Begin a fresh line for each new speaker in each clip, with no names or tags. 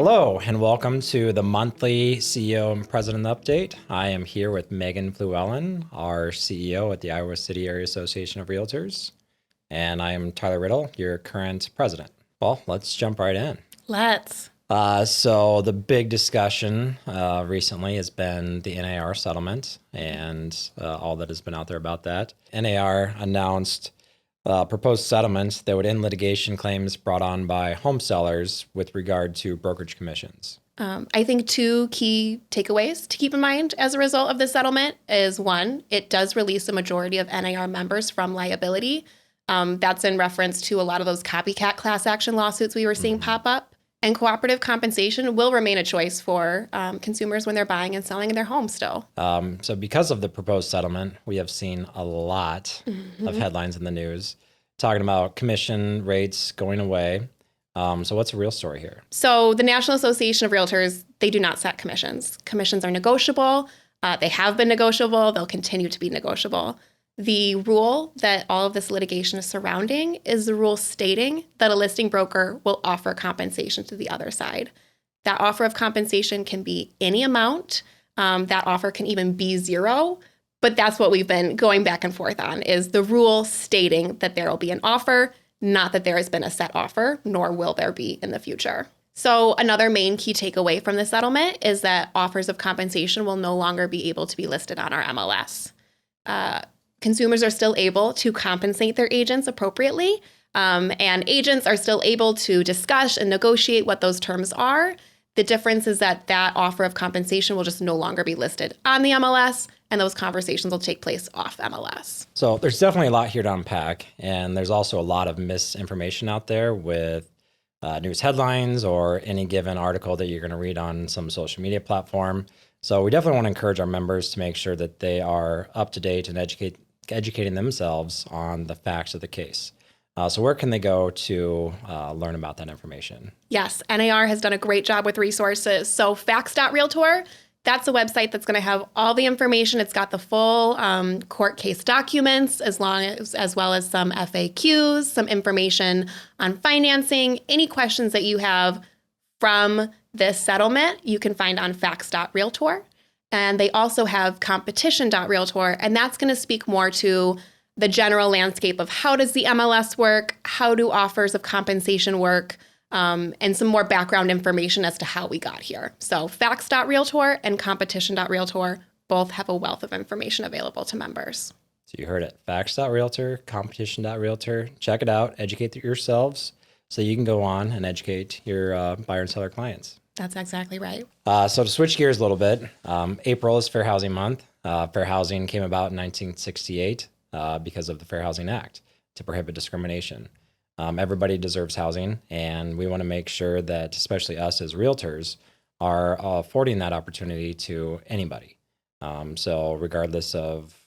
Hello, and welcome to the monthly CEO and President Update. I am here with Megan Fluellen, our CEO at the Iowa City Area Association of Realtors, and I am Tyler Riddle, your current president. Well, let's jump right in.
Let's.
So the big discussion recently has been the NAR settlement and all that has been out there about that. NAR announced proposed settlement that would end litigation claims brought on by home sellers with regard to brokerage commissions.
I think two key takeaways to keep in mind as a result of this settlement is one, it does release a majority of NAR members from liability. That's in reference to a lot of those copycat class action lawsuits we were seeing pop up. And cooperative compensation will remain a choice for consumers when they're buying and selling in their home still.
So because of the proposed settlement, we have seen a lot of headlines in the news talking about commission rates going away. So what's the real story here?
So the National Association of Realtors, they do not set commissions. Commissions are negotiable. They have been negotiable. They'll continue to be negotiable. The rule that all of this litigation is surrounding is the rule stating that a listing broker will offer compensation to the other side. That offer of compensation can be any amount. That offer can even be zero. But that's what we've been going back and forth on, is the rule stating that there will be an offer, not that there has been a set offer, nor will there be in the future. So another main key takeaway from the settlement is that offers of compensation will no longer be able to be listed on our MLS. Consumers are still able to compensate their agents appropriately, and agents are still able to discuss and negotiate what those terms are. The difference is that offer of compensation will just no longer be listed on the MLS, and those conversations will take place off MLS.
So there's definitely a lot here to unpack, and there's also a lot of misinformation out there with news headlines or any given article that you're going to read on some social media platform. So we definitely want to encourage our members to make sure that they are up to date and educating themselves on the facts of the case. So where can they go to learn about that information?
Yes, NAR has done a great job with resources. So facts.realtor, that's a website that's going to have all the information. It's got the full court case documents, as well as some FAQs, some information on financing. Any questions that you have from this settlement, you can find on facts.realtor. And they also have competition.realtor, and that's going to speak more to the general landscape of how does the MLS work, how do offers of compensation work, and some more background information as to how we got here. So facts.realtor and competition.realtor both have a wealth of information available to members.
So you heard it, facts.realtor, competition.realtor. Check it out, educate yourselves so you can go on and educate your buyer and seller clients.
That's exactly right.
So to switch gears a little bit, April is Fair Housing Month. Fair housing came about in 1968 because of the Fair Housing Act to prohibit discrimination. Everybody deserves housing, and we want to make sure that, especially us as realtors, are affording that opportunity to anybody. So regardless of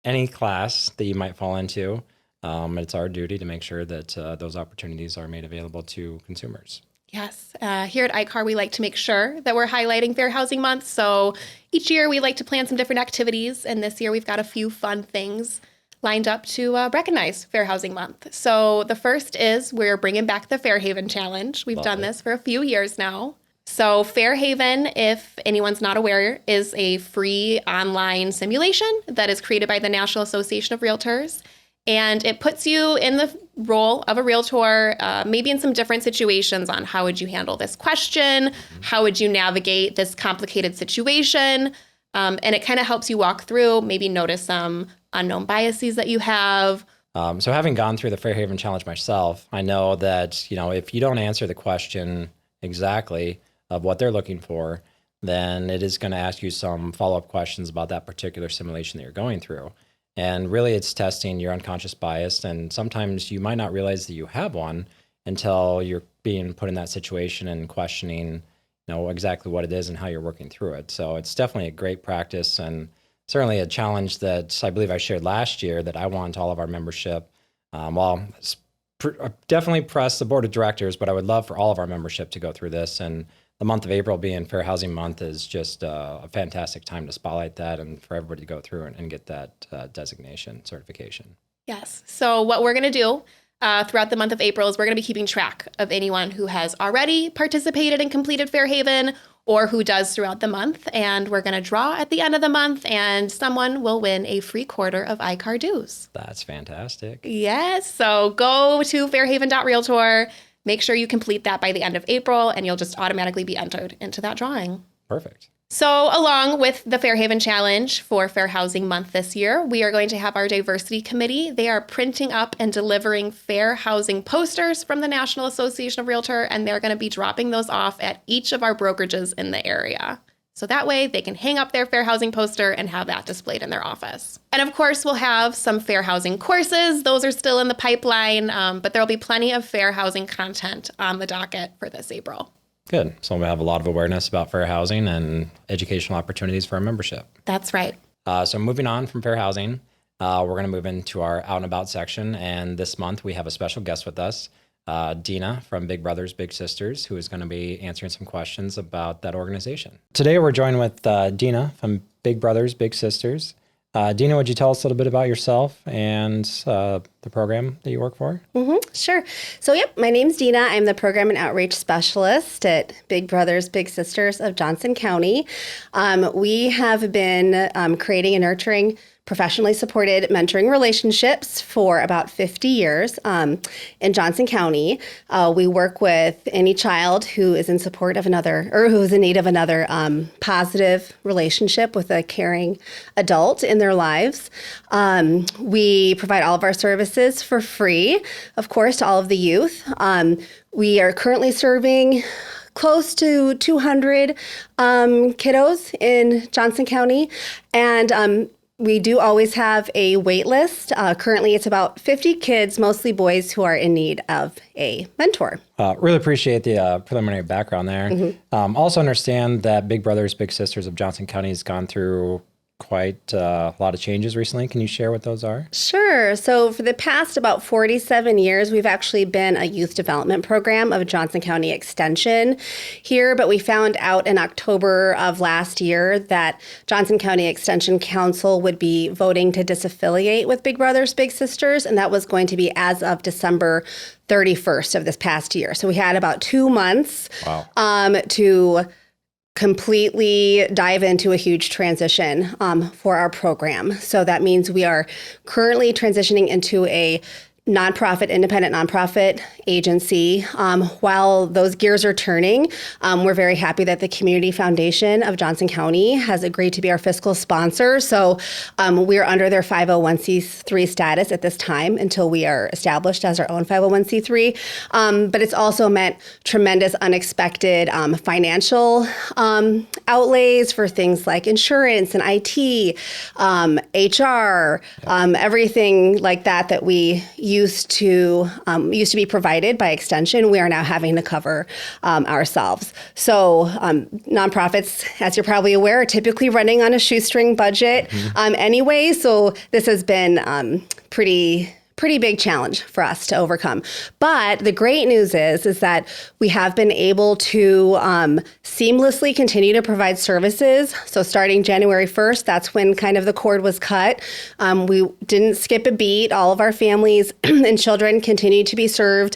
any class that you might fall into, it's our duty to make sure that those opportunities are made available to consumers.
Yes. Here at ICAR, we like to make sure that we're highlighting Fair Housing Month. So each year we like to plan some different activities. And this year we've got a few fun things lined up to recognize Fair Housing Month. So the first is we're bringing back the Fairhaven Challenge. We've done this for a few years now. So Fairhaven, if anyone's not aware, is a free online simulation that is created by the National Association of Realtors. And it puts you in the role of a realtor, maybe in some different situations on how would you handle this question, how would you navigate this complicated situation, and it kind of helps you walk through, maybe notice some unknown biases that you have.
So having gone through the Fairhaven Challenge myself, I know that if you don't answer the question exactly of what they're looking for, then it is going to ask you some follow-up questions about that particular simulation that you're going through. And really, it's testing your unconscious bias. And sometimes you might not realize that you have one until you're being put in that situation and questioning, exactly what it is and how you're working through it. So it's definitely a great practice and certainly a challenge that I believe I shared last year that I want all of our membership. Definitely press the board of directors, but I would love for all of our membership to go through this. And the month of April being Fair Housing Month is just a fantastic time to spotlight that and for everybody to go through and get that designation certification.
Yes. So what we're going to do, throughout the month of April is we're going to be keeping track of anyone who has already participated and completed Fairhaven or who does throughout the month. And we're going to draw at the end of the month, and someone will win a free quarter of iCar dues.
That's fantastic.
Yes. So go to fairhaven.realtor. Make sure you complete that by the end of April, and you'll just automatically be entered into that drawing.
Perfect.
So along with the Fairhaven Challenge for Fair Housing Month this year, we are going to have our diversity committee. They are printing up and delivering fair housing posters from the National Association of Realtor, and they're going to be dropping those off at each of our brokerages in the area. So that way they can hang up their fair housing poster and have that displayed in their office. And of course, we'll have some fair housing courses. Those are still in the pipeline, but there'll be plenty of fair housing content on the docket for this April.
Good. So we have a lot of awareness about fair housing and educational opportunities for our membership.
That's right.
So moving on from fair housing, we're going to move into our out and about section. And this month we have a special guest with us, Dina from Big Brothers Big Sisters, who is going to be answering some questions about that organization. Today we're joined with Dina from Big Brothers Big Sisters. Dina, would you tell us a little bit about yourself and the program that you work for?
Sure. So, my name's Dina. I'm the Program and Outreach Specialist at Big Brothers Big Sisters of Johnson County. We have been creating and nurturing professionally supported mentoring relationships for about 50 years in Johnson County. We work with any child who is in support of another or who is in need of another positive relationship with a caring adult in their lives. We provide all of our services for free, of course, to all of the youth. We are currently serving close to 200 kiddos in Johnson County, and we do always have a wait list. Currently, it's about 50 kids, mostly boys, who are in need of a mentor.
Really appreciate the preliminary background there. Also understand that Big Brothers Big Sisters of Johnson County has gone through quite a lot of changes recently. Can you share what those are?
Sure. So for the past about 47 years, we've actually been a youth development program of Johnson County Extension here, but we found out in October of last year that Johnson County Extension Council would be voting to disaffiliate with Big Brothers Big Sisters, and that was going to be as of December 31st of this past year. So we had about 2 months to completely dive into a huge transition for our program. So that means we are currently transitioning into a independent nonprofit agency. While those gears are turning, we're very happy that the Community Foundation of Johnson County has agreed to be our fiscal sponsor. So we're under their 501c3 status at this time until we are established as our own 501c3. But it's also meant tremendous unexpected financial outlays for things like insurance and IT, HR, everything like that we used to be provided by Extension, we are now having to cover ourselves. So nonprofits, as you're probably aware, are typically running on a shoestring budget anyway. So this has been pretty big challenge for us to overcome. But the great news is that we have been able to seamlessly continue to provide services. So starting January 1st, that's when kind of the cord was cut. We didn't skip a beat. All of our families and children continued to be served.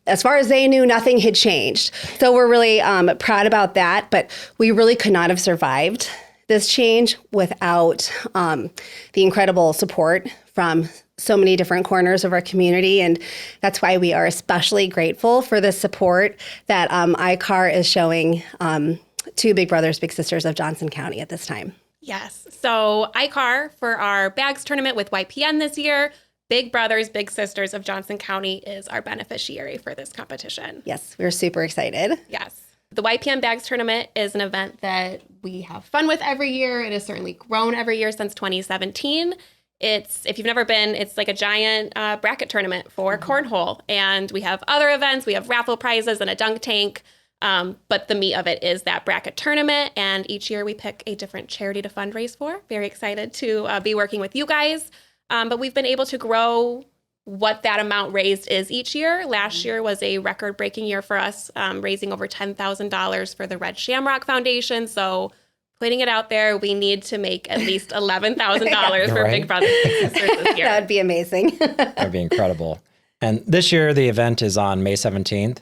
As far as they knew, nothing had changed. So we're really proud about that, but we really could not have survived this change without the incredible support from so many different corners of our community. And that's why we are especially grateful for the support that iCar is showing to Big Brothers Big Sisters of Johnson County at this time.
Yes. So iCar for our bags tournament with YPN this year, Big Brothers Big Sisters of Johnson County is our beneficiary for this competition.
Yes, we're super excited.
Yes. The YPN Bags Tournament is an event that we have fun with every year. It has certainly grown every year since 2017. If you've never been, it's like a giant bracket tournament for cornhole. And we have other events. We have raffle prizes and a dunk tank. But the meat of it is that bracket tournament. And each year we pick a different charity to fundraise for. Very excited to be working with you guys. But we've been able to grow what that amount raised is each year. Last year was a record-breaking year for us, raising over $10,000 for the Red Shamrock Foundation. So putting it out there, we need to make at least $11,000 for
Right.
Big Brothers Big Sisters this year.
That would be amazing.
That'd be incredible. And this year, the event is on May 17th.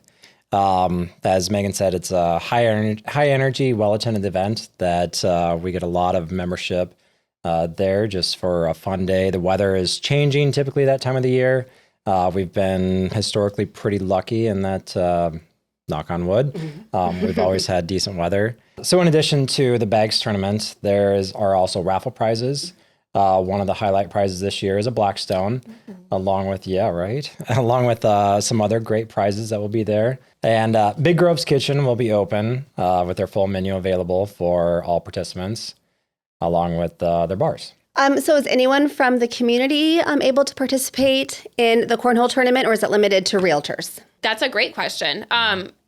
As Megan said, it's a high energy, well-attended event that we get a lot of membership there just for a fun day. The weather is changing typically that time of the year. We've been historically pretty lucky in that, knock on wood, we've always had decent weather. So in addition to the bags tournament, are also raffle prizes. One of the highlight prizes this year is a Blackstone, along with some other great prizes that will be there. And Big Grove's Kitchen will be open with their full menu available for all participants, along with their bars.
So is anyone from the community able to participate in the cornhole tournament, or is it limited to realtors?
That's a great question.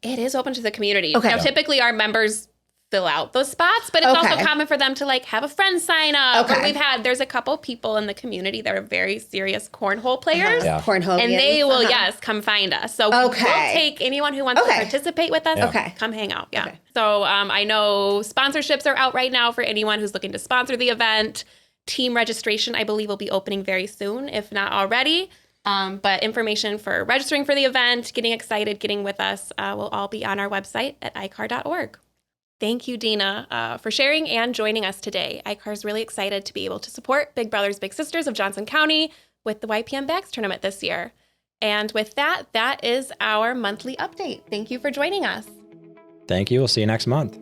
It is open to the community.
Okay.
Now, typically our members fill out those spots, but it's also common for them to like have a friend sign up.
Okay.
Or there's a couple people in the community that are very serious cornhole players.
Yeah.
Cornhole.
And they will, come find us. So we'll take anyone who wants to participate with us.
Yeah.
Come hang out. Yeah. Okay. So I know sponsorships are out right now for anyone who's looking to sponsor the event. Team registration, I believe, will be opening very soon, if not already. But information for registering for the event, getting excited, getting with us, will all be on our website at icar.org. Thank you, Dina, for sharing and joining us today. iCar is really excited to be able to support Big Brothers Big Sisters of Johnson County with the YPM Bags Tournament this year. And with that is our monthly update. Thank you for joining us.
Thank you. We'll see you next month.